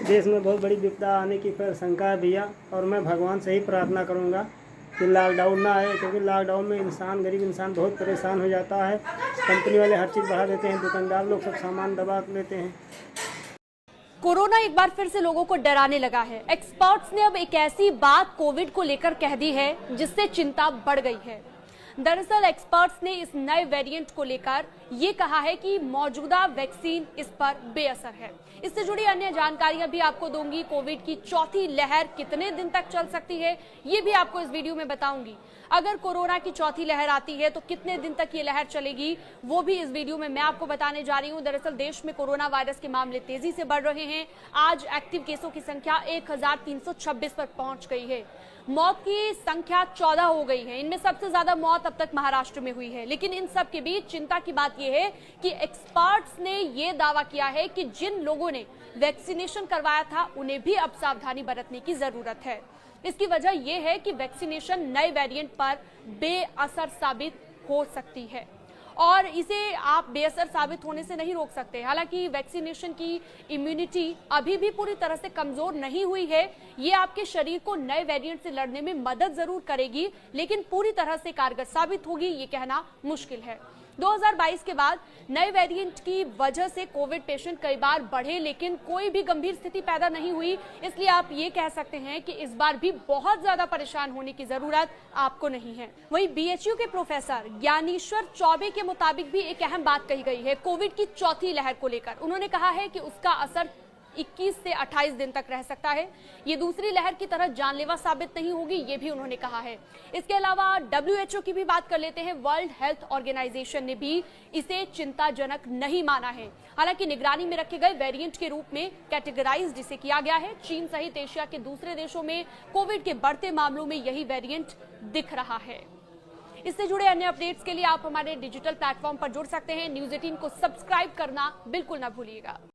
देश में बहुत बड़ी विपदा आने की फिर शंका है भैया, और मैं भगवान से ही प्रार्थना करूंगा कि लॉकडाउन ना आए, क्योंकि लॉकडाउन में गरीब इंसान बहुत परेशान हो जाता है। कंपनी वाले हर चीज़ बढ़ा देते हैं, दुकानदार लोग सब सामान दबा लेते हैं। कोरोना एक बार फिर से लोगों को डराने लगा है। एक्सपर्ट्स ने अब एक ऐसी बात कोविड को लेकर कह दी है जिससे चिंता बढ़ गई है। दरअसल एक्सपर्ट्स ने इस नए वेरिएंट को लेकर ये कहा है कि मौजूदा वैक्सीन इस पर बेअसर है। इससे जुड़ी अन्य जानकारियां भी आपको दूंगी। कोविड की चौथी लहर कितने दिन तक चल सकती है, ये भी आपको इस वीडियो में बताऊंगी। अगर कोरोना की चौथी लहर आती है तो कितने दिन तक ये लहर चलेगी, वो भी इस वीडियो में मैं आपको बताने जा रही हूं। दरअसल देश में कोरोना वायरस के मामले तेजी से बढ़ रहे हैं। आज एक्टिव केसों की संख्या 1326 पर पहुंच गई है। मौत की संख्या 14 हो गई है। इनमें सबसे ज्यादा मौत अब तक महाराष्ट्र में हुई है। लेकिन इन सब के बीच चिंता की बात यह है कि एक्सपर्ट्स ने यह दावा किया है कि जिन लोगों ने वैक्सीनेशन करवाया था उन्हें भी अब सावधानी बरतने की जरूरत है। इसकी वजह यह है कि वैक्सीनेशन नए वेरिएंट पर बेअसर साबित हो सकती है और इसे आप बेअसर साबित होने से नहीं रोक सकते। हालांकि वैक्सीनेशन की इम्यूनिटी अभी भी पूरी तरह से कमजोर नहीं हुई है। ये आपके शरीर को नए वेरिएंट से लड़ने में मदद जरूर करेगी, लेकिन पूरी तरह से कारगर साबित होगी ये कहना मुश्किल है। 2022 के बाद नए वेरिएंट की वजह से कोविड पेशेंट कई बार बढ़े, लेकिन कोई भी गंभीर स्थिति पैदा नहीं हुई। इसलिए आप ये कह सकते हैं कि इस बार भी बहुत ज्यादा परेशान होने की जरूरत आपको नहीं है। वहीं बीएचयू के प्रोफेसर ज्ञानेश्वर चौबे के मुताबिक भी एक अहम बात कही गई है कोविड की चौथी लहर को लेकर। उन्होंने कहा है कि उसका असर 21 से 28 दिन तक रह सकता है। ये दूसरी लहर की तरह जानलेवा साबित नहीं होगी, ये भी उन्होंने कहा है। इसके अलावा WHO की भी बात कर लेते हैं। वर्ल्ड हेल्थ ऑर्गेनाइजेशन ने भी इसे चिंताजनक नहीं माना है। हालांकि निगरानी में रखे गए वेरिएंट के रूप में कैटेगराइज्ड इसे किया गया है। चीन सहित एशिया के दूसरे देशों में कोविड के बढ़ते मामलों में यही वेरिएंट दिख रहा है। इससे जुड़े अन्य अपडेट्स के लिए आप हमारे डिजिटल प्लेटफॉर्म पर जुड़ सकते हैं। न्यूज़ 18 को सब्सक्राइब करना बिल्कुल ना भूलिएगा।